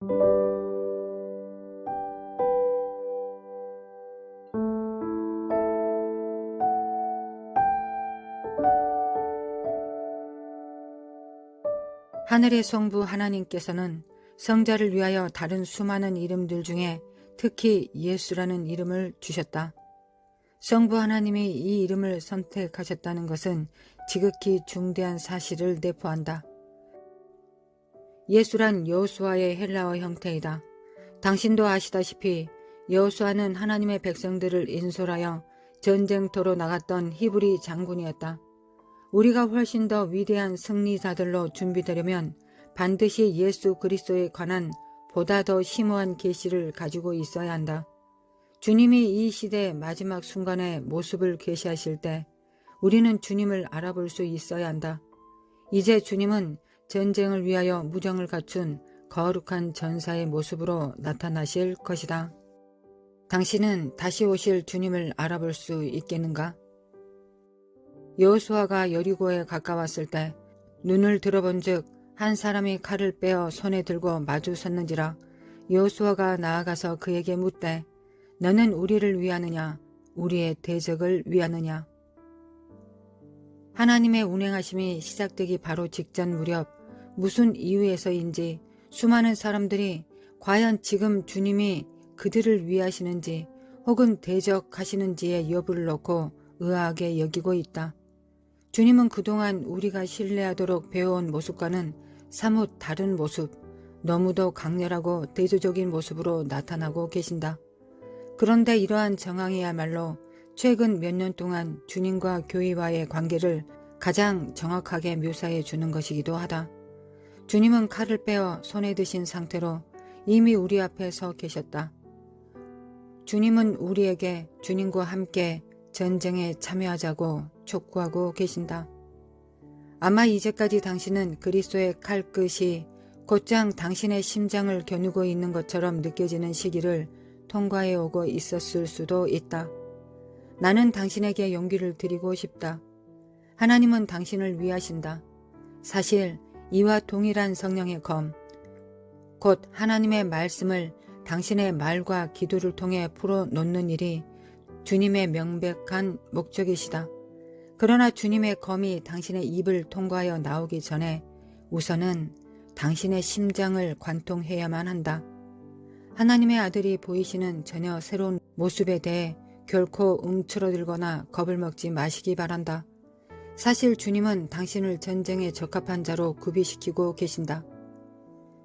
하늘의 성부 하나님께서는 성자를 위하여 다른 수많은 이름들 중에 특히 예수라는 이름을 주셨다. 성부 하나님이 이 이름을 선택하셨다는 것은 지극히 중대한 사실을 내포한다. 예수란 여호수아의 헬라어 형태이다. 당신도 아시다시피 여호수아는 하나님의 백성들을 인솔하여 전쟁터로 나갔던 히브리 장군이었다. 우리가 훨씬 더 위대한 승리자들로 준비되려면 반드시 예수 그리스도에 관한 보다 더 심오한 계시를 가지고 있어야 한다. 주님이 이 시대의 마지막 순간의 모습을 계시하실 때 우리는 주님을 알아볼 수 있어야 한다. 이제 주님은 전쟁을 위하여 무정을 갖춘 거룩한 전사의 모습으로 나타나실 것이다. 당신은 다시 오실 주님을 알아볼 수 있겠는가? 여호수아가 여리고에 가까웠을 때 눈을 들어본즉 한 사람이 칼을 빼어 손에 들고 마주 섰는지라. 여호수아가 나아가서 그에게 묻되 너는 우리를 위하느냐 우리의 대적을 위하느냐. 하나님의 운행하심이 시작되기 바로 직전 무렵 무슨 이유에서인지 수많은 사람들이 과연 지금 주님이 그들을 위하시는지 혹은 대적하시는지의 여부를 놓고 의아하게 여기고 있다. 주님은 그동안 우리가 신뢰하도록 배워온 모습과는 사뭇 다른 모습, 너무도 강렬하고 대조적인 모습으로 나타나고 계신다. 그런데 이러한 정황이야말로 최근 몇 년 동안 주님과 교회와의 관계를 가장 정확하게 묘사해 주는 것이기도 하다. 주님은 칼을 빼어 손에 드신 상태로 이미 우리 앞에 서 계셨다. 주님은 우리에게 주님과 함께 전쟁에 참여하자고 촉구하고 계신다. 아마 이제까지 당신은 그리스도의 칼끝이 곧장 당신의 심장을 겨누고 있는 것처럼 느껴지는 시기를 통과해 오고 있었을 수도 있다. 나는 당신에게 용기를 드리고 싶다. 하나님은 당신을 위하신다. 사실 이와 동일한 성령의 검, 곧 하나님의 말씀을 당신의 말과 기도를 통해 풀어놓는 일이 주님의 명백한 목적이시다. 그러나 주님의 검이 당신의 입을 통과하여 나오기 전에 우선은 당신의 심장을 관통해야만 한다. 하나님의 아들이 보이시는 전혀 새로운 모습에 대해 결코 움츠러들거나 겁을 먹지 마시기 바란다. 사실 주님은 당신을 전쟁에 적합한 자로 구비시키고 계신다.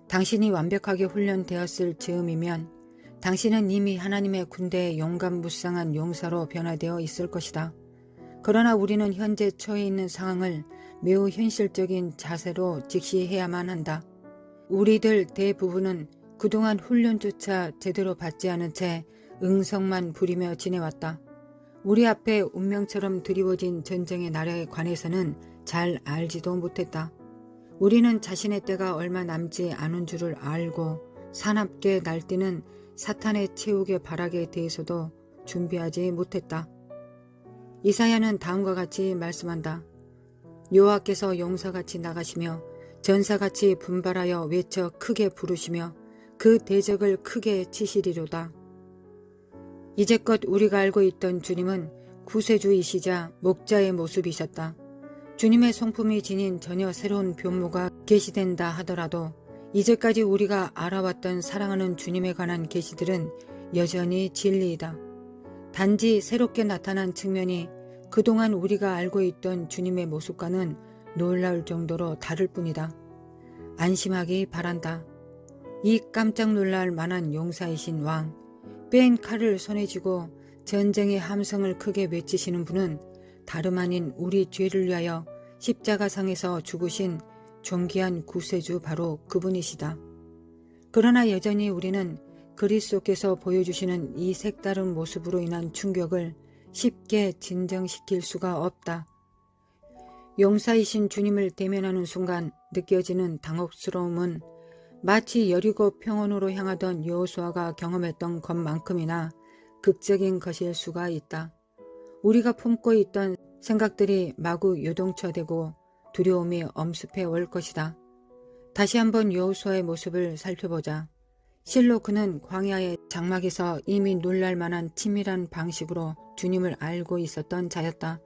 당신이 완벽하게 훈련되었을 즈음이면 당신은 이미 하나님의 군대의 용감무쌍한 용사로 변화되어 있을 것이다. 그러나 우리는 현재 처해 있는 상황을 매우 현실적인 자세로 직시해야만 한다. 우리들 대부분은 그동안 훈련조차 제대로 받지 않은 채 응성만 부리며 지내왔다. 우리 앞에 운명처럼 드리워진 전쟁의 날에 관해서는 잘 알지도 못했다. 우리는 자신의 때가 얼마 남지 않은 줄을 알고 사납게 날뛰는 사탄의 채우개 바락에 대해서도 준비하지 못했다. 이사야는 다음과 같이 말씀한다. 여호와께서 용사같이 나가시며 전사같이 분발하여 외쳐 크게 부르시며 그 대적을 크게 치시리로다. 이제껏 우리가 알고 있던 주님은 구세주이시자 목자의 모습이셨다. 주님의 성품이 지닌 전혀 새로운 변모가 계시된다 하더라도 이제까지 우리가 알아왔던 사랑하는 주님에 관한 계시들은 여전히 진리이다. 단지 새롭게 나타난 측면이 그동안 우리가 알고 있던 주님의 모습과는 놀라울 정도로 다를 뿐이다. 안심하기 바란다. 이 깜짝 놀랄 만한 용사이신 왕, 뺀 칼을 손에 쥐고 전쟁의 함성을 크게 외치시는 분은 다름 아닌 우리 죄를 위하여 십자가상에서 죽으신 존귀한 구세주 바로 그분이시다. 그러나 여전히 우리는 그리스도께서 보여주시는 이 색다른 모습으로 인한 충격을 쉽게 진정시킬 수가 없다. 용사이신 주님을 대면하는 순간 느껴지는 당혹스러움은 마치 여리고 평원으로 향하던 여호수아가 경험했던 것만큼이나 극적인 것일 수가 있다. 우리가 품고 있던 생각들이 마구 요동쳐대고 두려움이 엄습해 올 것이다. 다시 한번 여호수아의 모습을 살펴보자. 실로 그는 광야의 장막에서 이미 놀랄 만한 치밀한 방식으로 주님을 알고 있었던 자였다.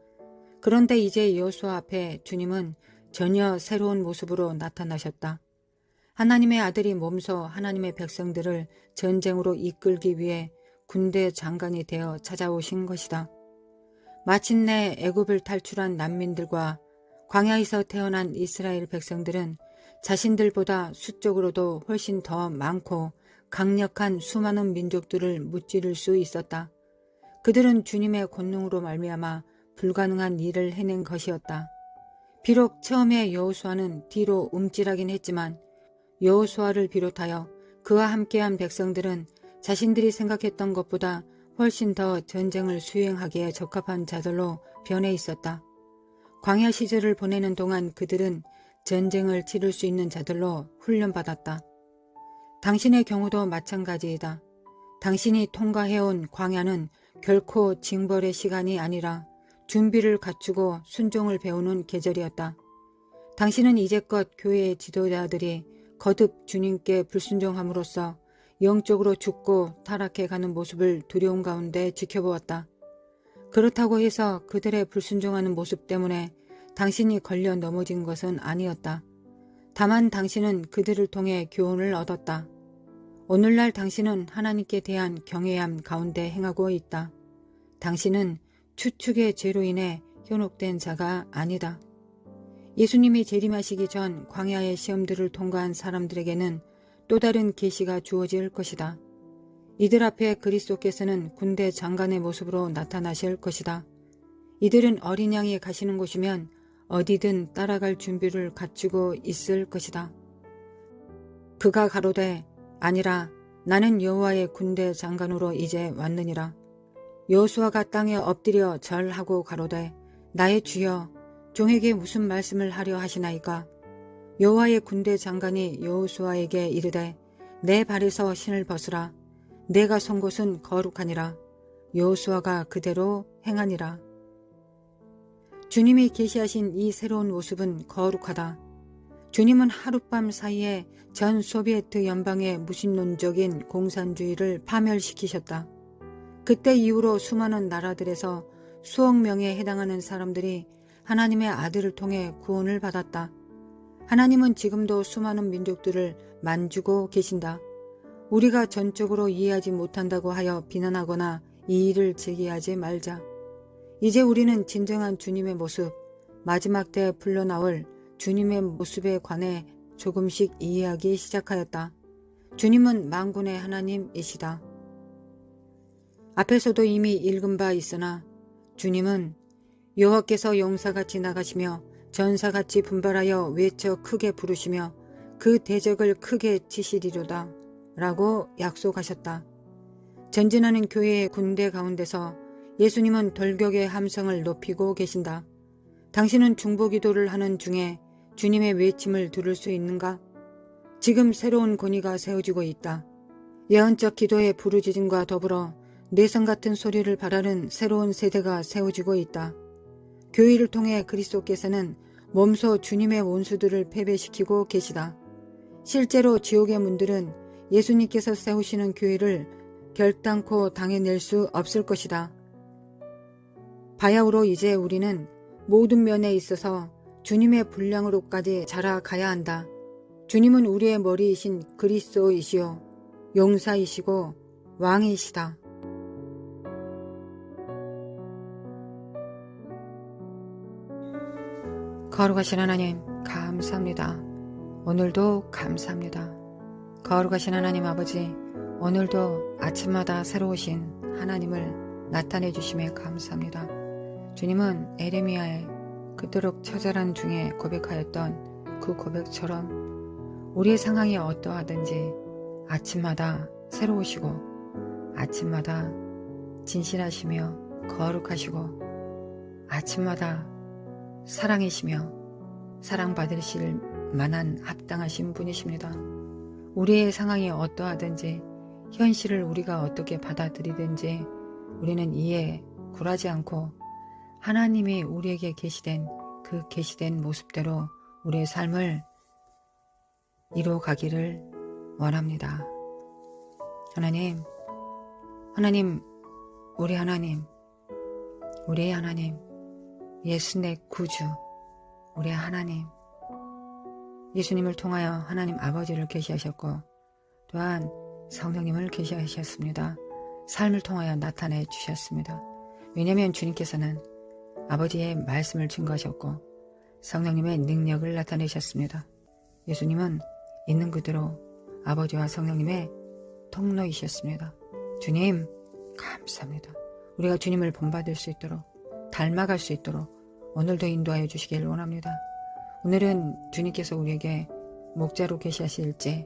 그런데 이제 여호수아 앞에 주님은 전혀 새로운 모습으로 나타나셨다. 하나님의 아들이 몸소 하나님의 백성들을 전쟁으로 이끌기 위해 군대 장관이 되어 찾아오신 것이다. 마침내 애굽을 탈출한 난민들과 광야에서 태어난 이스라엘 백성들은 자신들보다 수적으로도 훨씬 더 많고 강력한 수많은 민족들을 무찌를 수 있었다. 그들은 주님의 권능으로 말미암아 불가능한 일을 해낸 것이었다. 비록 처음에 여호수아는 뒤로 움찔하긴 했지만 여호수아를 비롯하여 그와 함께한 백성들은 자신들이 생각했던 것보다 훨씬 더 전쟁을 수행하기에 적합한 자들로 변해 있었다. 광야 시절을 보내는 동안 그들은 전쟁을 치를 수 있는 자들로 훈련받았다. 당신의 경우도 마찬가지이다. 당신이 통과해온 광야는 결코 징벌의 시간이 아니라 준비를 갖추고 순종을 배우는 계절이었다. 당신은 이제껏 교회의 지도자들이 거듭 주님께 불순종함으로써 영적으로 죽고 타락해가는 모습을 두려움 가운데 지켜보았다. 그렇다고 해서 그들의 불순종하는 모습 때문에 당신이 걸려 넘어진 것은 아니었다. 다만 당신은 그들을 통해 교훈을 얻었다. 오늘날 당신은 하나님께 대한 경외함 가운데 행하고 있다. 당신은 추측의 죄로 인해 현혹된 자가 아니다. 예수님이 재림하시기 전 광야의 시험들을 통과한 사람들에게는 또 다른 계시가 주어질 것이다. 이들 앞에 그리스도께서는 군대 장관의 모습으로 나타나실 것이다. 이들은 어린 양이 가시는 곳이면 어디든 따라갈 준비를 갖추고 있을 것이다. 그가 가로되 아니라 나는 여호와의 군대 장관으로 이제 왔느니라. 여호수아가 땅에 엎드려 절하고 가로되 나의 주여 종에게 무슨 말씀을 하려 하시나이까. 여호와의 군대 장관이 여호수아에게 이르되 내 발에서 신을 벗으라. 내가 선 곳은 거룩하니라. 여호수아가 그대로 행하니라. 주님이 계시하신 이 새로운 모습은 거룩하다. 주님은 하룻밤 사이에 전 소비에트 연방의 무신론적인 공산주의를 파멸시키셨다. 그때 이후로 수많은 나라들에서 수억 명에 해당하는 사람들이 하나님의 아들을 통해 구원을 받았다. 하나님은 지금도 수많은 민족들을 만주고 계신다. 우리가 전적으로 이해하지 못한다고 하여 비난하거나 이 일을 제기하지 말자. 이제 우리는 진정한 주님의 모습, 마지막 때 불러나올 주님의 모습에 관해 조금씩 이해하기 시작하였다. 주님은 만군의 하나님이시다. 앞에서도 이미 읽은 바 있으나 주님은 여호와께서 용사같이 나가시며 전사같이 분발하여 외쳐 크게 부르시며 그 대적을 크게 치시리로다 라고 약속하셨다. 전진하는 교회의 군대 가운데서 예수님은 돌격의 함성을 높이고 계신다. 당신은 중보기도를 하는 중에 주님의 외침을 들을 수 있는가? 지금 새로운 권위가 세워지고 있다. 예언적 기도의 부르짖음과 더불어 내성 같은 소리를 바라는 새로운 세대가 세워지고 있다. 교회를 통해 그리스도께서는 몸소 주님의 원수들을 패배시키고 계시다. 실제로 지옥의 문들은 예수님께서 세우시는 교회를 결단코 당해낼 수 없을 것이다. 바야흐로 이제 우리는 모든 면에 있어서 주님의 분량으로까지 자라가야 한다. 주님은 우리의 머리이신 그리스도이시요 용사이시고 왕이시다. 거룩하신 하나님 감사합니다. 오늘도 감사합니다. 거룩하신 하나님 아버지, 오늘도 아침마다 새로우신 하나님을 나타내 주심에 감사합니다. 주님은 에레미야의 그토록 처절한 중에 고백하였던 그 고백처럼 우리의 상황이 어떠하든지 아침마다 새로우시고 아침마다 진실하시며 거룩하시고 아침마다 사랑이시며 사랑받으실 만한 합당하신 분이십니다. 우리의 상황이 어떠하든지 현실을 우리가 어떻게 받아들이든지 우리는 이에 굴하지 않고 하나님이 우리에게 계시된 그 계시된 모습대로 우리의 삶을 이루어가기를 원합니다. 하나님, 하나님, 우리 하나님, 우리의 하나님, 예수 내 구주, 우리의 하나님, 예수님을 통하여 하나님 아버지를 계시하셨고 또한 성령님을 계시하셨습니다. 삶을 통하여 나타내 주셨습니다. 왜냐하면 주님께서는 아버지의 말씀을 증거하셨고 성령님의 능력을 나타내셨습니다. 예수님은 있는 그대로 아버지와 성령님의 통로이셨습니다. 주님 감사합니다. 우리가 주님을 본받을 수 있도록 닮아갈 수 있도록 오늘도 인도하여 주시길 원합니다. 오늘은 주님께서 우리에게 목자로 계시하실지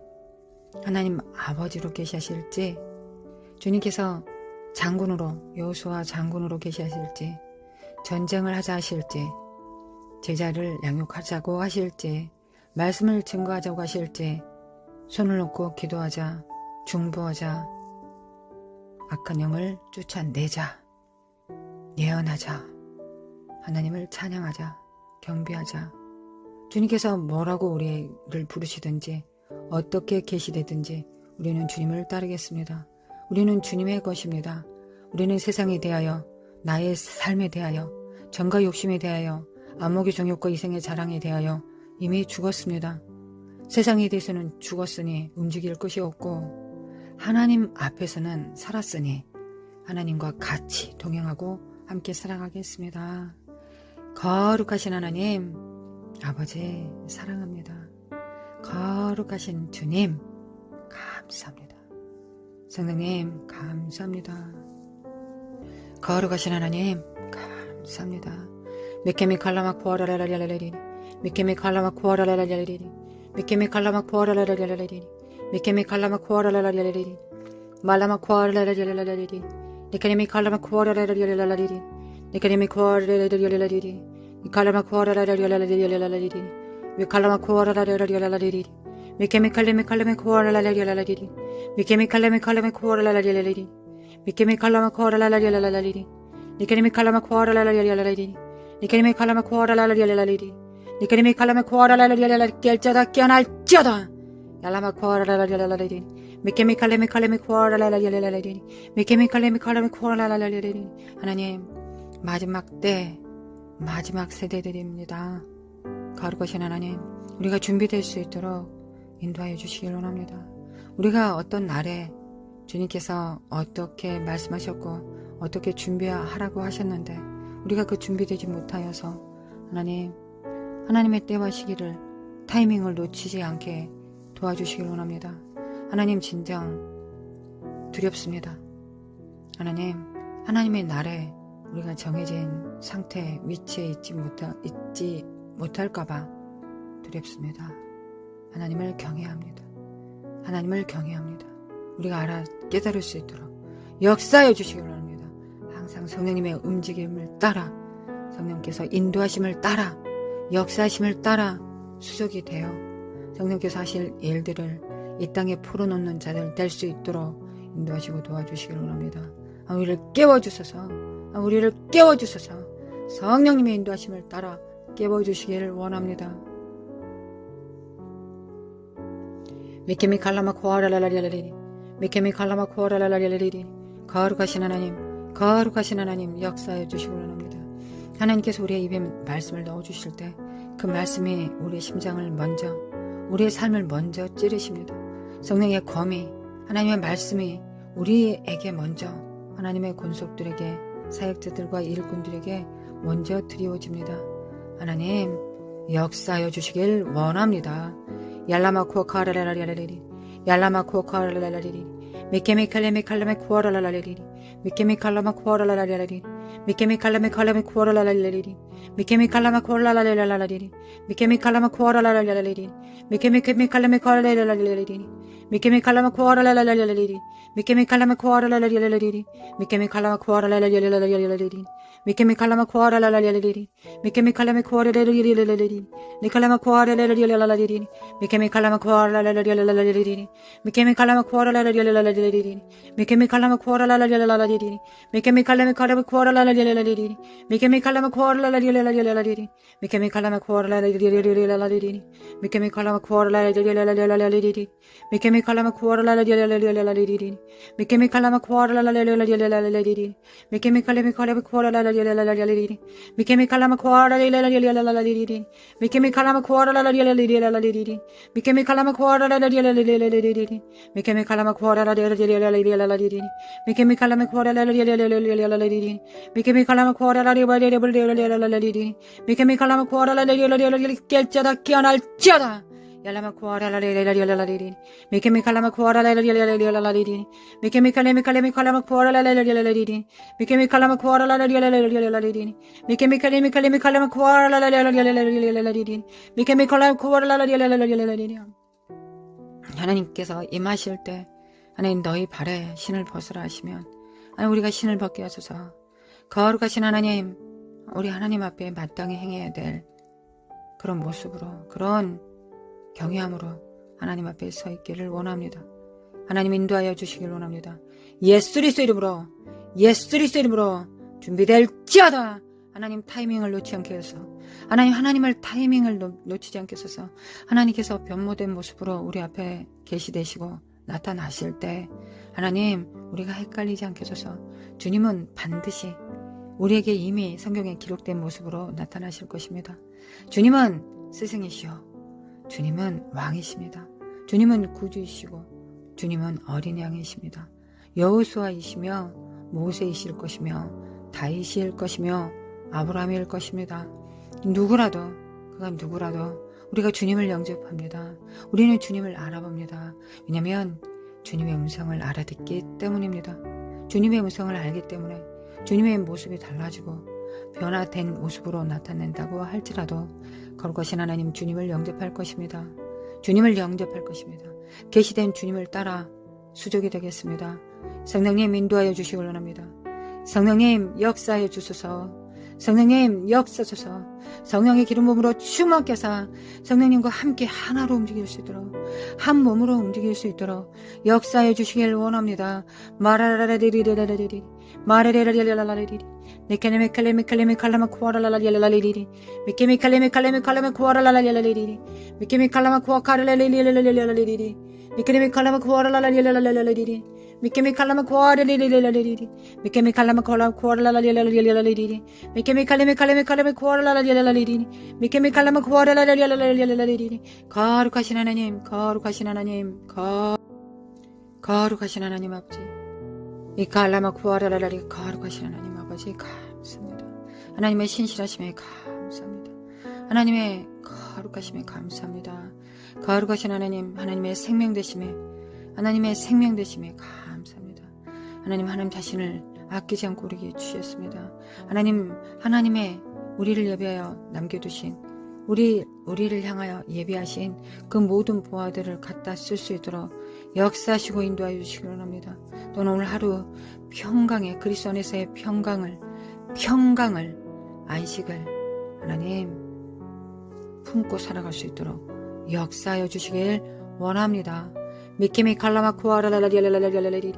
하나님 아버지로 계시하실지 주님께서 장군으로 여호수아 장군으로 계시하실지 전쟁을 하자 하실지 제자를 양육하자고 하실지 말씀을 증거하자고 하실지 손을 놓고 기도하자 중보하자 악한 영을 쫓아내자 예언하자 하나님을 찬양하자 경배하자 주님께서 뭐라고 우리를 부르시든지 어떻게 계시되든지 우리는 주님을 따르겠습니다. 우리는 주님의 것입니다. 우리는 세상에 대하여 나의 삶에 대하여 정과 욕심에 대하여 안목의 정욕과 이생의 자랑에 대하여 이미 죽었습니다. 세상에 대해서는 죽었으니 움직일 것이 없고 하나님 앞에서는 살았으니 하나님과 같이 동행하고 함께 살아가겠습니다. 거룩하신 하나님 아버지 사랑합니다. 거룩하신 주님 감사합니다. 성령님 감사합니다. 거룩하신 하나님 감사합니다. 미케미 칼라막 포아라라라라라리 미케미 칼라막 포아라라라라리 미케미 칼라막 포아라라라라리 미케미 칼라막 포아라라라라리 말라막 포아라라라라리 니카니미 칼라막 포아라라라라리 니카니미 포아라라라라리 미칼라막 포아라라라라리 미칼라막 포아라라라라리 미케미 칼레미 칼레미 포아라라라라리 미케미 칼레미 칼레미 포아라라라라리 미케미 칼라막 포아라라라라리 니카니미 칼라막 포아라라라라리 니카니미 칼라막 포아라라라라리 니카니미 칼라막 포아라라라라리 깰자다 깨어날자다 야라막 포아라라라라리 미케미 칼레미 칼레미 포아라라라라리 미케미 칼레미 칼레미 포아라라라라리 하나님 마지막 때 마지막 세대들입니다. 거룩하신 하나님 우리가 준비될 수 있도록 인도하여 주시길 원합니다. 우리가 어떤 날에 주님께서 어떻게 말씀하셨고 어떻게 준비하라고 하셨는데 우리가 그 준비되지 못하여서 하나님의 때와 시기를 타이밍을 놓치지 않게 도와주시길 원합니다. 하나님 진정 두렵습니다. 하나님의 날에 우리가 정해진 상태 위치에 있지 못할까봐 두렵습니다. 하나님을 경외합니다. 하나님을 경외합니다. 우리가 깨달을 수 있도록 역사해 주시길 원합니다. 항상 성령님의 움직임을 따라 성령께서 인도하심을 따라 역사하심을 따라 수족이 되어 성령께서 하실 일들을 이 땅에 풀어놓는 자들 될 수 있도록 인도하시고 도와주시길 원합니다. 우리를 깨워주소서. 우리를 깨워주소서. 성령님의 인도하심을 따라 깨워주시기를 원합니다. 미케미 칼라마 코아라라라리리 미케미 칼라마 코아라라라리리 거룩하신 하나님 역사해 주시기 원합니다. 하나님께서 우리의 입에 말씀을 넣어주실 때 그 말씀이 우리의 심장을 먼저 우리의 삶을 먼저 찌르십니다. 성령의 검이 하나님의 말씀이 우리에게 먼저 하나님의 권속들에게 사역자들과 일꾼들에게 먼저 드리워집니다. 하나님 역사하여 주시길 원합니다. 얄라마쿠어 카라라라리리 얄라마쿠어 카라라라리리 미케미 칼레미 칼레미 쿠어라라라리리 미케미 칼라마 쿠어라라라리리 미케미 칼레미 칼레미 쿠어라라라리리 미케미 칼라마 쿠어라라라리리 미케미 칼라마 쿠어라라라리리 미케미 칼레미 쿠어라라라리리 미케미 칼라마 쿠어라라라리리 미케미 칼라마 쿠어라라라리리 미케미 칼라마 쿠어라라라리리 미케미 칼라마 쿠어라라라리리 미케미 칼라마 쿠어라라라리리 니칼라마 쿠어라라라리리 미케미 칼라마 쿠어라라라리리 미케미 칼라마 쿠어라라라리리 미케미 칼라마 쿠어라라라리리 미케미 칼라마 쿠어라라라리리 미케미 칼라마 쿠어라라라리리 Mikemi kalama kuara la Mikemi kalama kuara la Mikemi kalama kuara la Mikemi kalama kuara la Mikemi kalama kuara la Mikemi kalama kuara la Mikemi kalama kuara Mikemi kalama kuara Mikemi kalama kuara Mikemi kalama kuara Mikemi kalama kuara Mikemi kalama kuara Mikemi kalama kuara 결자다 끼어날지어다 Yalama kuara la Mikemi kalama kuara la Mikemi kalama kuara la Mikemi kalama kuara la Mikemi kalama kuara la Mikemi kalama kuara la 하나님께서 임하실 때 하나님 너희 발에 신을 벗으라 하시면 하나님 우리가 신을 벗게 하소서. 거룩하신 하나님 우리 하나님 앞에 마땅히 행해야 될 그런 모습으로 그런 경외함으로 하나님 앞에 서 있기를 원합니다. 하나님 인도하여 주시길 원합니다. 예수 그리스도 이름으로 준비될지어다. 하나님 타이밍을 놓지 않게 해서 하나님을 타이밍을 놓치지 않게 해서 하나님께서 변모된 모습으로 우리 앞에 계시되시고 나타나실 때 하나님 우리가 헷갈리지 않게 해서 주님은 반드시 우리에게 이미 성경에 기록된 모습으로 나타나실 것입니다. 주님은 스승이시오. 주님은 왕이십니다. 주님은 구주이시고 주님은 어린 양이십니다. 여호수아이시며 모세이실 것이며 다윗일 것이며 아브라함일 것입니다. 누구라도 우리가 주님을 영접합니다. 우리는 주님을 알아봅니다. 왜냐하면 주님의 음성을 알아듣기 때문입니다. 주님의 음성을 알기 때문에 주님의 모습이 달라지고 변화된 모습으로 나타낸다고 할지라도 거룩하신 하나님 주님을 영접할 것입니다. 주님을 영접할 것입니다. 계시된 주님을 따라 수족이 되겠습니다. 성령님 인도하여 주시길 원합니다. 성령님 역사하여 주소서. 성령님 역사소서. 성령의 기름 부음으로 충만케사 성령님과 함께 하나로 움직일 수 있도록 한 몸으로 움직일 수 있도록 역사해 주시길 원합니다. 마라라라리리라라리리 마라라라리라라리리 미케메칼레메칼레메 칼라마 쿠아라라라리라라리리 미케메칼레메칼레메 칼라마 쿠아라라라리라리리 미케메칼라마 쿠아카라라리라라리라리리 미케메 칼라마 쿠아라라라리라라리리 미케메 칼라마 쿠아라라리라라리리 미케메 칼라마 쿠아라라리라라리라리리 미케메 칼레메 쿠아라라리라라리라리리 미케메 칼라마 쿠아라라리라라리라리리 거룩하신 하나님 거룩하신 하나님 거룩하신 하나님 아버지 이 칼라마 쿠아라라리 거룩하신 하나님 아버지 감사합니다. 하나님의 신실하심에 감사합니다. 하나님의 거룩하심에 감사합니다. 거룩하신 하나님 하나님의 생명 되심에 감사합니다. 하나님 자신을 아끼지 않고 우리에게 주셨습니다. 하나님의 우리를 예비하여 남겨두신 우리를 향하여 예비하신 그 모든 보화들을 갖다 쓸 수 있도록 역사하시고 인도하여 주시기 원합니다. 또는 오늘 하루 평강의 그리스도 안에서의 평강을 안식을 하나님 품고 살아갈 수 있도록 역사하여 주시길 원합니다. 미케미 칼라마 쿠아라라라리라라리라리리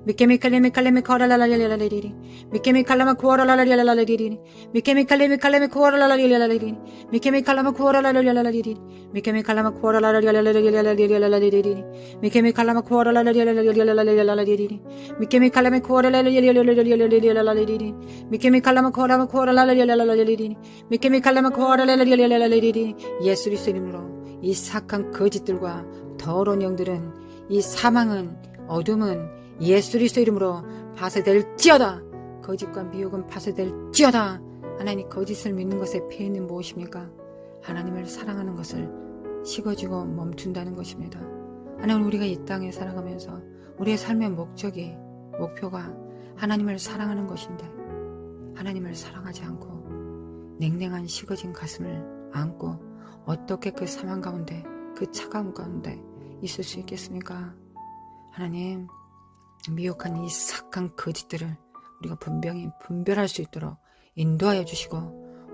미케미 칼레미 쿠아라라라리라리리 미케미 칼라마 쿠아라라라리라리리 미케미 칼레미 쿠아라라라리라리리 미케미 칼라마 쿠아라라라리라리리 미케미 칼라마 쿠아라라라리라리리 미케미 칼라마 쿠아라라라리라리리 미케미 칼라마 쿠아라라라리라리리 미케미 칼라마 쿠아라라리라리리 미케미 칼라마 쿠아라라라리라리리 예수 그리스도 이름으로 이 사악한 거짓들과 더러운 영들은 이 사망은 어둠은 예수 그리스도 이름으로 파쇄될지어다. 거짓과 미혹은 파쇄될지어다. 하나님 거짓을 믿는 것의 폐해는 무엇입니까? 하나님을 사랑하는 것을 식어지고 멈춘다는 것입니다. 하나님 우리가 이 땅에 살아가면서 우리의 삶의 목표가 하나님을 사랑하는 것인데 하나님을 사랑하지 않고 냉랭한 식어진 가슴을 안고 어떻게 그 사망 가운데 그 차가운 가운데 있을 수 있겠습니까? 하나님 미혹한 이 사악한 거짓들을 우리가 분별할 수 있도록 인도하여 주시고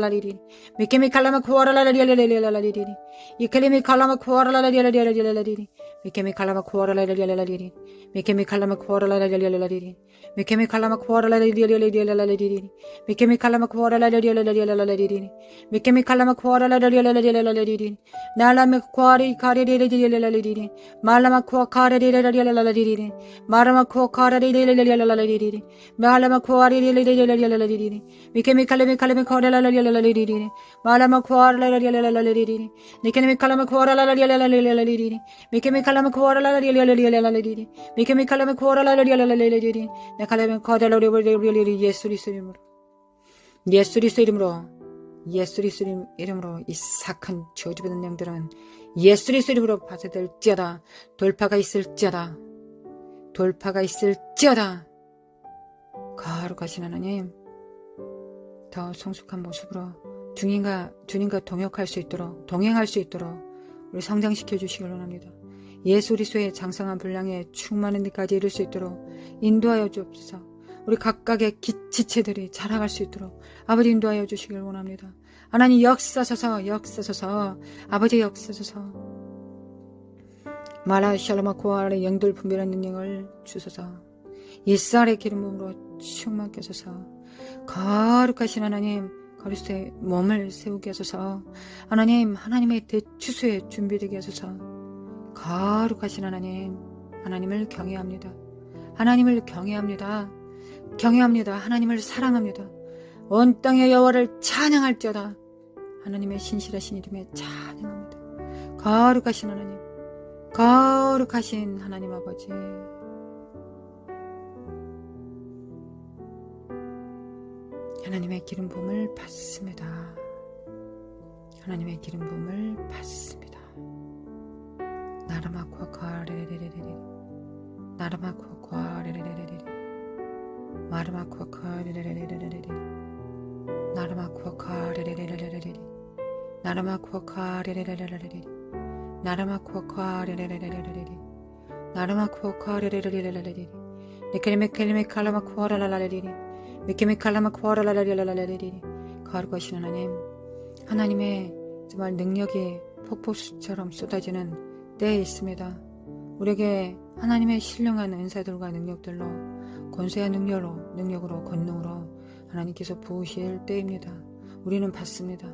라리리 미케미 칼라마 코아라라리리리리리리리 이클리미 칼라마 코아라라리리리리리리 미케미 칼라마 코아라라리리리리 미케미 칼라마 코아라라리리리리 미케미 칼라마 코아라라리리리리리 미케미 칼라마 코아라라리리리리리 미케미 칼라마 코아라라리리리리리 날라메 코아리 카리리리리리리 말라마 코아카리리리리리리 마라마 코아카리리리리리리 말라마 코아리리리리리리 미케미 칼라미 칼라미 코아라라리리리리 말라마 코아라라리리리리 미케미 칼라마 코아라라리리리리 미케미 칼라마 코아라라리리리리 미케미 칼라마 코아라라리리리리 내 칼라미 코아라라리리리리 예수 그리스도 이름으로 예수 그리스도 예수 그리스도 이름으로 이 사악한 저주받은 영들은 예수 그리스도 이름으로 파쇄될지어다. 돌파가 있을지어다. 거룩하신 하나님, 더 성숙한 모습으로 주님과 동행할 수 있도록 우리 성장시켜 주시길 원합니다. 예수 그리스도의 장성한 분량에 충만한 데까지 이룰 수 있도록 인도하여 주옵소서. 우리 각각의 지체들이 자라갈 수 있도록 아버지 인도하여 주시길 원합니다. 하나님 역사소서 아버지 역사소서. 마라 샬로마 코아의 영들 분별하는 능력을 주소서. 이스라엘의 기름 부음으로 충만케 하소서. 거룩하신 하나님, 그리스도의 몸을 세우게 하소서. 하나님의 대추수에 준비되게 하소서. 거룩하신 하나님, 하나님을 경외합니다. 하나님을 사랑합니다. 온 땅의 여호와를 찬양할지어다. 하나님의 신실하신 이름에 찬양합니다. 거룩하신 하나님 아버지, 하나님의 기름 부음을 받습니다. 나르마쿠아카레레레레레 나르마쿠아카레레레레레 마르마쿠아카레레레레레레 나르마쿠아카레레레레레레 나르마쿠아카레레레레레레 나르마쿠아카레레레레레레 나르마쿠아카레레레레레레 니케메케메 칼라마쿠아라라라레레 미케메 칼라마쿠아라라라라레레 거룩하신 하나님의 정말 능력이 폭포수처럼 쏟아지는 때에 있습니다. 우리에게 하나님의 신령한 은사들과 능력들로 권세와 능력으로 권능으로 하나님께서 부으실 때입니다. 우리는 받습니다.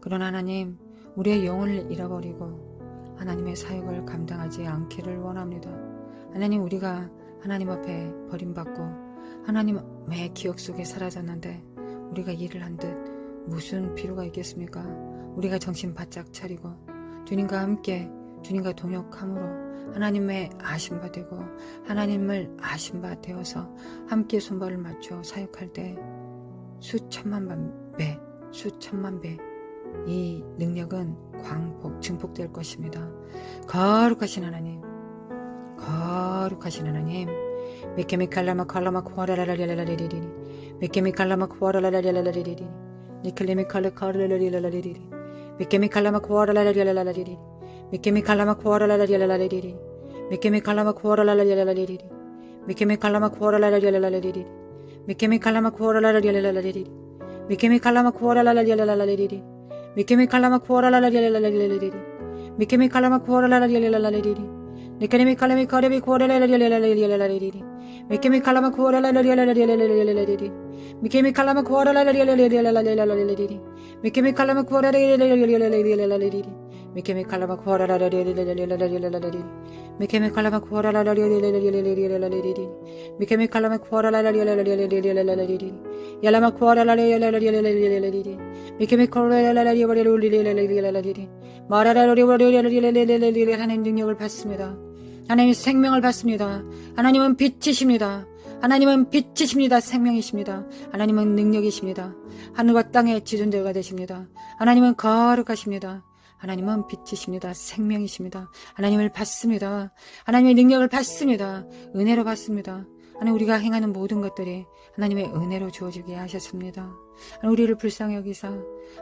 그러나 하나님, 우리의 영혼을 잃어버리고 하나님의 사역을 감당하지 않기를 원합니다. 하나님, 우리가 하나님 앞에 버림받고 하나님의 기억 속에 사라졌는데 우리가 일을 한 듯 무슨 필요가 있겠습니까? 우리가 정신 바짝 차리고 주님과 함께 주님과 동역함으로 하나님의 아심바 되고 하나님을 아심바 되어서 함께 손발을 맞춰 사역할 때 수천만 배 이 능력은 증폭될 것입니다. 거룩하신 하나님, 미케미칼라마 칼라마 코아라라라라라리리 미케미칼라마 코아라라라라라리리 니클레미칼레 카르라라라라리리 미케미칼라마 코아라라라라라리리 미케미칼라마 코아라라라라라리리 미케미칼라마 코아라라라라리리 미케미칼라마 코아라라라라리리 미케미칼라마 코아라라라라리리 미케미칼라마 코아라라라라리리 미케미칼라마 코아라라라라리리 미케미칼라마 코아라라라라리리 니케미칼라미 카레비 코아라라라라라리리 미케미칼라마 코아라라라라라리리 미케미칼라마 코아라라라라라리리 미케미칼라마 코아라라라라라리리 미케미칼라마 코아라라라라라리리 미케미칼라마 코아라라라라라리리 미케미칼라마 코아라라라라라리리 야라마 코아라라라라라리리 미케미칼라라라라라리리 마라라라라라리리 하나님 능력을 받습니다. 하나님 생명을 받습니다. 하나님은 빛이십니다. 하나님은 빛이십니다. 생명이십니다. 하나님은 능력이십니다. 하늘과 땅의 지존자가 되십니다. 하나님은 거룩하십니다. 하나님은 빛이십니다. 생명이십니다. 하나님을 받습니다. 하나님의 능력을 받습니다. 은혜로 받습니다. 하나님 우리가 행하는 모든 것들이 하나님의 은혜로 주어지게 하셨습니다. 우리를 불쌍히 여기사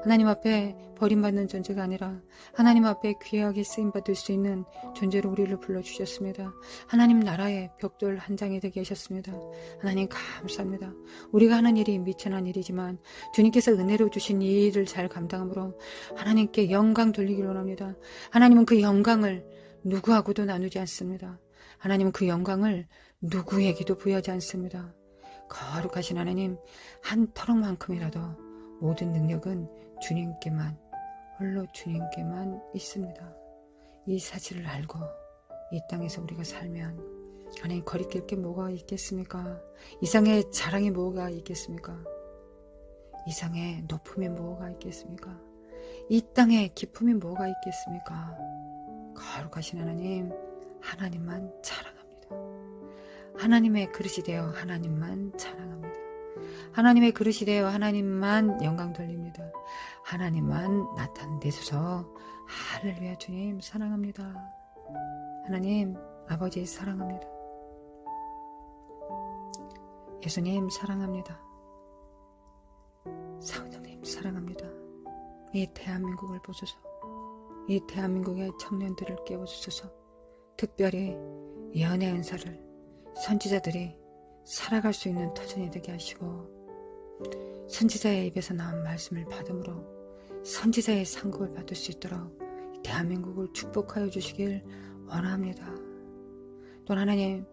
하나님 앞에 버림받는 존재가 아니라 하나님 앞에 귀하게 쓰임받을 수 있는 존재로 우리를 불러주셨습니다. 하나님 나라의 벽돌 한 장이 되게 하셨습니다. 하나님 감사합니다. 우리가 하는 일이 미천한 일이지만 주님께서 은혜로 주신 이 일을 잘 감당함으로 하나님께 영광 돌리기를 원합니다. 하나님은 그 영광을 누구하고도 나누지 않습니다. 하나님은 그 영광을 누구에게도 부여하지 않습니다. 거룩하신 하나님, 한 터럭만큼이라도 모든 능력은 주님께만, 홀로 주님께만 있습니다. 이 사실을 알고 이 땅에서 우리가 살면 하나님 거리낄 게 뭐가 있겠습니까? 이상의 자랑이 뭐가 있겠습니까? 이상의 높음이 뭐가 있겠습니까? 이 땅의 기쁨이 뭐가 있겠습니까? 거룩하신 하나님, 하나님만 자랑합니다. 하나님의 그릇이 되어 하나님만 자랑합니다. 하나님의 그릇이 되어 하나님만 영광 돌립니다. 하나님만 나타내소서. 할렐루야. 주님 사랑합니다. 하나님 아버지 사랑합니다. 예수님 사랑합니다. 성령님 사랑합니다. 이 대한민국을 보소서. 이 대한민국의 청년들을 깨워주소서. 특별히 연애 은사를 선지자들이 살아갈 수 있는 터전이 되게 하시고 선지자의 입에서 나온 말씀을 받음으로 선지자의 상급을 받을 수 있도록 대한민국을 축복하여 주시길 원합니다. 또 하나님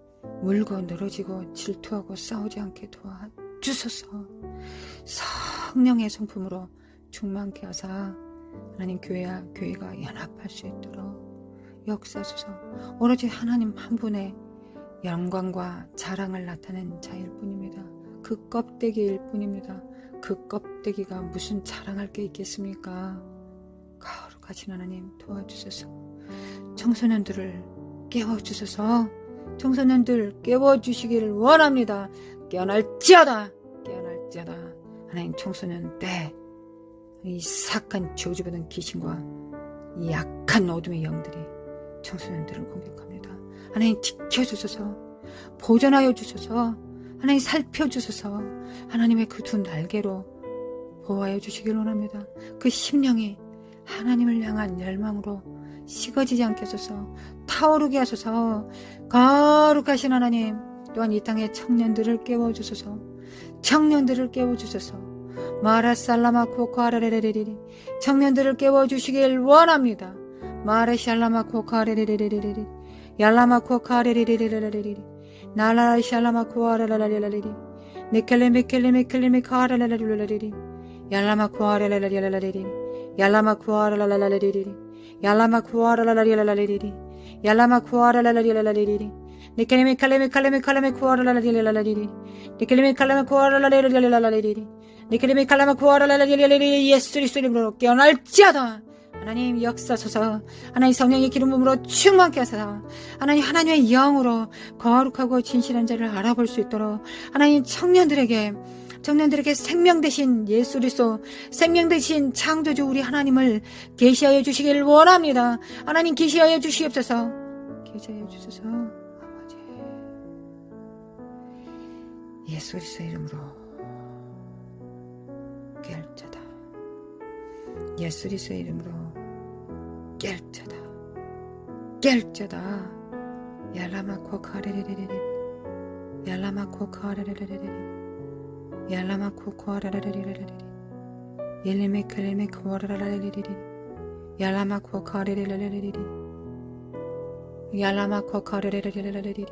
물고 늘어지고 질투하고 싸우지 않게 도와주소서. 성령의 성품으로 충만케 하사 하나님 교회가 연합할 수 있도록 역사소서. 오로지 하나님 한 분의 영광과 자랑을 나타낸 자일 뿐입니다. 그 껍데기일 뿐입니다. 그 껍데기가 무슨 자랑할 게 있겠습니까? 거룩하신 하나님 도와주소서. 청소년들을 깨워주소서. 청소년들 깨워주시기를 원합니다. 깨어날지어다. 깨어날지어다. 하나님 청소년 때 이 사악한 저주받은 귀신과 이 약한 어둠의 영들이 청소년들을 공격합니다. 하나님 지켜주소서. 보존하여 주소서. 하나님 살펴주소서. 하나님의 그 두 날개로 보호하여 주시길 원합니다. 그 심령이 하나님을 향한 열망으로 식어지지 않게 하소서. 타오르게 하소서. 거룩하신 하나님 또한 이 땅의 청년들을 깨워주소서. 청년들을 깨워주소서. 마라살라마코 카레레레레리 청년들을 깨워주시길 원합니다. 마라샬라마코 카레레레레리 얄라마코 카레레레레리 나라샬라마코 아라라라라리 니켈레메켈레메켈레메 카라라라라리 얄라마코 아라라라라리 얄라마코 아라라라라리 얄라마코 아라라라라리 얄라마코 아라라라라리 니켈레메칼레메칼레메칼레메 코아라라라라리 니켈레메칼레메 코아라라라라리 니켈레메 칼라마 코아라라라라리 예수 그리스도 이름으로 깨어날지어다. 하나님 역사소서. 하나님 성령의 기름 부음으로 충만케 하소서. 하나님의 영으로 거룩하고 진실한 자를 알아볼 수 있도록 하나님 청년들에게 생명 되신 예수 그리스도 생명 되신 창조주 우리 하나님을 계시하여 주시길 원합니다. 하나님 계시하여 주시옵소서. 계시하여 주소서. 아버지 예수 그리스도 이름으로 깰자다. 예수 그리스도의 이름으로 깰자다. 깰자다. 얄라마코 카레레레레 얄라마코 카레레레레 얄라마코 카레레레레 옐레메클레메 코라라라레레 얄라마코 카레레레레레 얄라마코 카레레레레레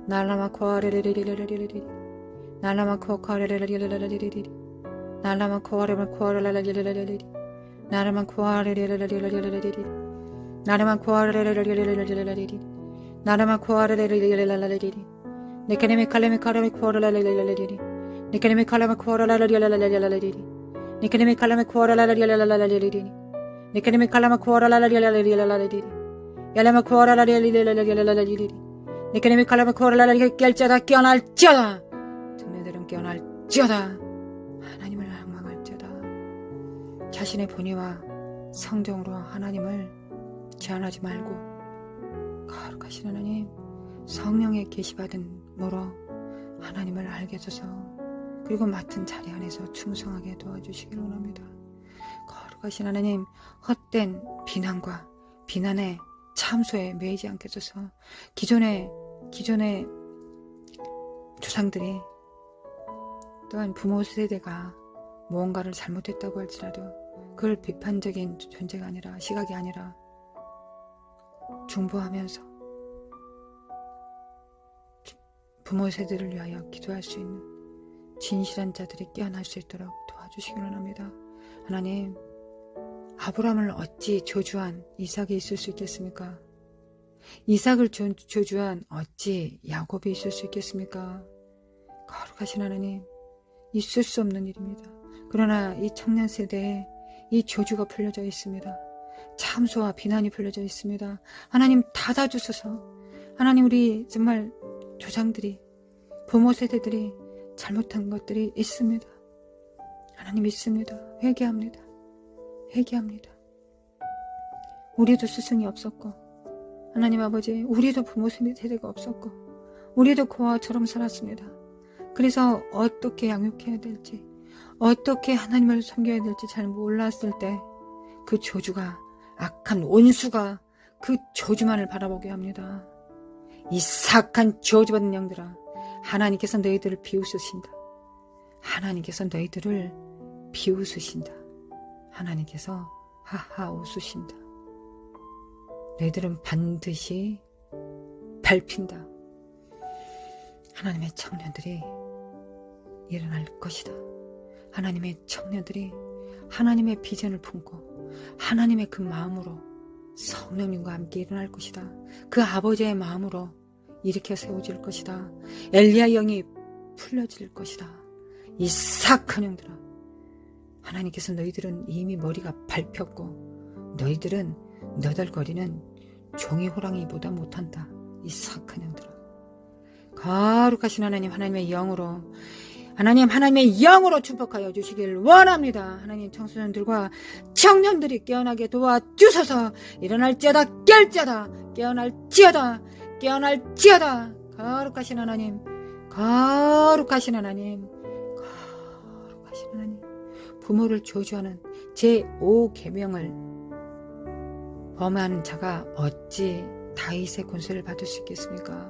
날라마코 아레레레레레레 날라마코 카레레레레레레 날라만 코아레만 코아라라라라라라리 나라만 코아레레레레레레레레리 나라만 코아레레레레레레레리 나라만 코아레레레레레레레리 니케네메 칼레메 카레메 코아라라라라라리 니케네메 칼레메 코아라라라라라라리 니케네메 칼레메 코아라라라라라라리 니케네메 칼레메 코아라라라라라라리 열라마 코라라리리리리리리리리 니케네미 칼라마 코라라리 깨알지어다 깨어날지어다 청년들은 깨어날지어다 하나님을 앙망할지어다 자신의 본의와 성정으로 하나님을 제한하지 말고 거룩하신 하나님 성령에 계시받은 모로 하나님을 알게 해줘서 그리고 맡은 자리 안에서 충성하게 도와주시길 원합니다. 거룩하신 하나님 헛된 비난과 비난의 참소에 매이지 않게 해줘서 기존의 조상들이 또한 부모 세대가 무언가를 잘못했다고 할지라도 그걸 비판적인 존재가 아니라 시각이 아니라 중보하면서 부모 세대를 위하여 기도할 수 있는 진실한 자들이 깨어날 수 있도록 도와주시기 원합니다. 하나님, 아브라함을 어찌 저주한 이삭이 있을 수 있겠습니까? 이삭을 저주한 어찌 야곱이 있을 수 있겠습니까? 거룩하신 하나님, 있을 수 없는 일입니다. 그러나 이 청년 세대에 이 저주가 풀려져 있습니다. 참소와 비난이 풀려져 있습니다. 하나님 닫아주소서. 하나님 우리 정말 조상들이 부모 세대들이 잘못한 것들이 있습니다. 하나님 있습니다. 회개합니다. 우리도 스승이 없었고 하나님 아버지 우리도 부모 세대가 없었고 우리도 그와 저럼 살았습니다. 그래서 어떻게 양육해야 될지 어떻게 하나님을 섬겨야 될지 잘 몰랐을 때 그 저주가 악한 원수가 그 저주만을 바라보게 합니다. 이 사악한 저주받은 영들아 하나님께서 너희들을 비웃으신다. 하나님께서 너희들을 비웃으신다. 하나님께서 하하 웃으신다. 너희들은 반드시 밟힌다. 하나님의 청년들이 일어날 것이다. 하나님의 청년들이 하나님의 비전을 품고 하나님의 그 마음으로 성령님과 함께 일어날 것이다. 그 아버지의 마음으로 일으켜 세워질 것이다. 엘리야 영이 풀려질 것이다. 이 사악한 영들아 하나님께서 너희들은 이미 머리가 밟혔고 너희들은 너덜거리는 종이 호랑이보다 못한다. 이 사악한 영들아 거룩하신 하나님 하나님의 영으로 축복하여 주시길 원합니다. 하나님 청소년들과 청년들이 깨어나게 도와주셔서 일어날지어다 깨어날지어다 거룩하신 하나님 부모를 저주하는 제5계명을 범하는 자가 어찌 다윗의 권세를 받을 수 있겠습니까?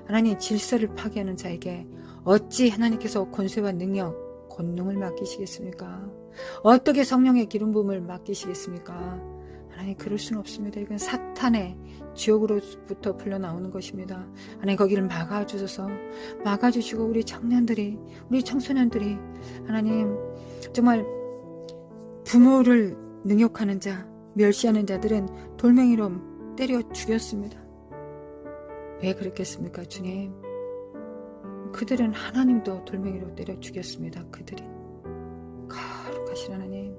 하나님 질서를 파괴하는 자에게 어찌 하나님께서 권세와 능력, 권능을 맡기시겠습니까? 어떻게 성령의 기름 부음을 맡기시겠습니까? 하나님 그럴 수는 없습니다. 이건 사탄의 지옥으로부터 풀려나오는 것입니다. 하나님 거기를 막아주시고 우리 청년들이 우리 청소년들이 하나님 정말 부모를 능욕하는 자 멸시하는 자들은 돌멩이로 때려 죽였습니다. 왜 그랬겠습니까 주님? 그들은 하나님도 돌멩이로 때려 죽였습니다. 그들이 거룩하신 하나님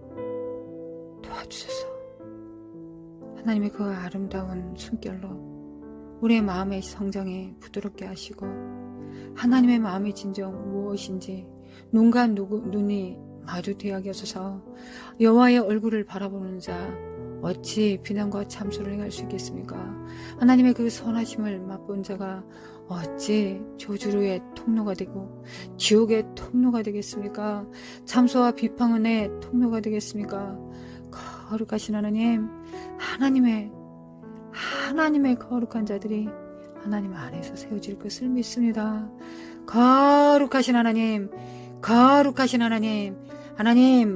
도와주소서. 하나님의 그 아름다운 숨결로 우리의 마음의 성정에 부드럽게 하시고 하나님의 마음의 진정 무엇인지 눈과 눈이 마주 대하게 하소서. 여호와의 얼굴을 바라보는 자 어찌 비난과 참소를 행할 수 있겠습니까? 하나님의 그 선하심을 맛본 자가 어찌 저주의 통로가 되고 지옥의 통로가 되겠습니까? 참소와 비방의 통로가 되겠습니까? 거룩하신 하나님의 거룩한 자들이 하나님 안에서 세워질 것을 믿습니다. 거룩하신 하나님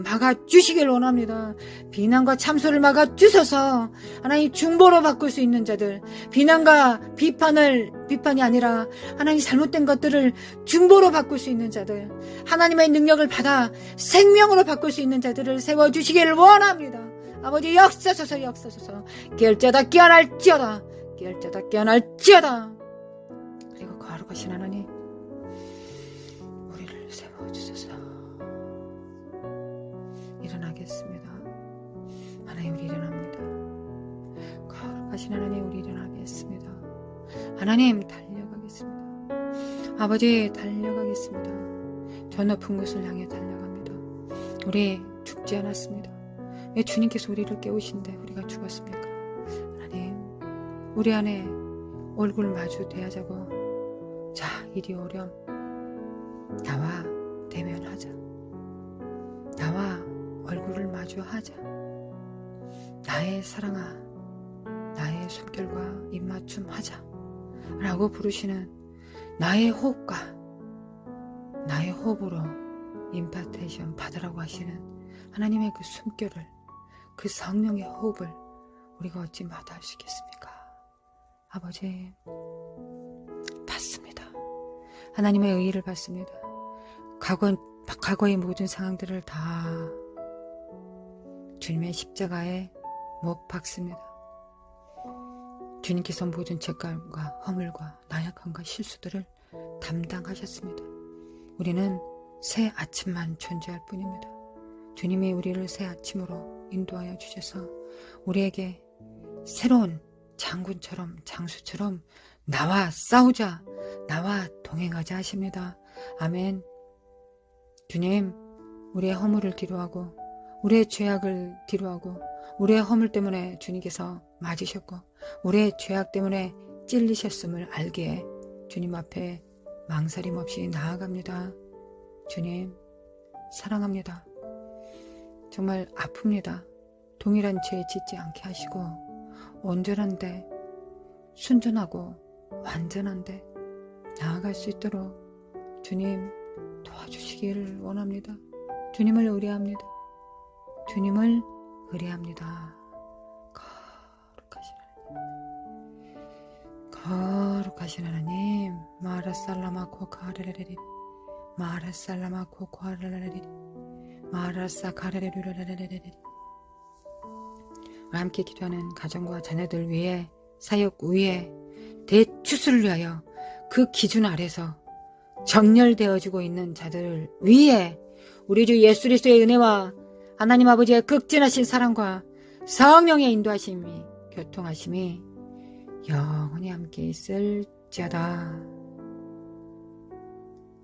막아주시길 원합니다. 비난과 참소를 막아주셔서 하나님 중보로 바꿀 수 있는 자들, 비난과 비판이 아니라 하나님 잘못된 것들을 중보로 바꿀 수 있는 자들, 하나님의 능력을 받아 생명으로 바꿀 수 있는 자들을 세워주시길 원합니다. 아버지 역사소서 깨어날지어다 그리고 거룩하신 하나님 우리를 세워주소서. 일어나겠습니다. 하나님 우리 일어납니다. 거룩하신 거룩하신 하나님, 우리 일어나겠습니다. 하나님, 달려가겠습니다. 아버지, 달려가겠습니다. 저 높은 곳을 향해 달려갑니다. 우리 죽지 않았습니다. 왜 주님께서 우리를 깨우신데 우리가 죽었습니까? 하나님, 우리 안에 얼굴 마주 대하자고. 자, 이리 오렴. 나와 대면하자. 나와 얼굴을 마주하자. 나의 사랑아, 나의 숨결과 입맞춤 하자 라고 부르시는 나의 호흡과 나의 호흡으로 임파테이션 받으라고 하시는 하나님의 그 숨결을, 그 성령의 호흡을 우리가 어찌 마다할 수 있겠습니까? 아버지, 받습니다. 하나님의 의의를 받습니다. 과거의 모든 상황들을 다 주님의 십자가에 못 박습니다. 주님께서 모든 죄감과 허물과 나약함과 실수들을 담당하셨습니다. 우리는 새 아침만 존재할 뿐입니다. 주님이 우리를 새 아침으로 인도하여 주셔서 우리에게 새로운 장군처럼, 장수처럼 나와 싸우자, 나와 동행하자 하십니다. 아멘. 주님, 우리의 허물을 뒤로하고 우리의 죄악을 뒤로하고 우리의 허물 때문에 주님께서 맞으셨고 우리의 죄악 때문에 찔리셨음을 알기에 주님 앞에 망설임 없이 나아갑니다. 주님, 사랑합니다. 정말 아픕니다. 동일한 죄 짓지 않게 하시고 온전한데, 순전하고 완전한데 나아갈 수 있도록 주님 도와주시기를 원합니다. 주님을 의뢰합니다. 주님을 의뢰합니다. 거룩하신 하나님, 마라살라마 코카레레리, 마라살라마 코카레레리, 마라사카레레레레레레. 함께 기도하는 가정과 자녀들 위해, 사역 위에, 대추수를 위하여 그 기준 아래서 정렬되어지고 있는 자들을 위해 우리 주 예수 그리스도의 은혜와 하나님 아버지의 극진하신 사랑과 성령의 인도하심이, 교통하심이 영원히 함께 있을지어다.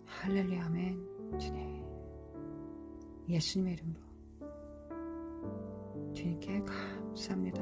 할렐루야, 아멘. 주님, 예수님의 이름으로 주님께 감사합니다.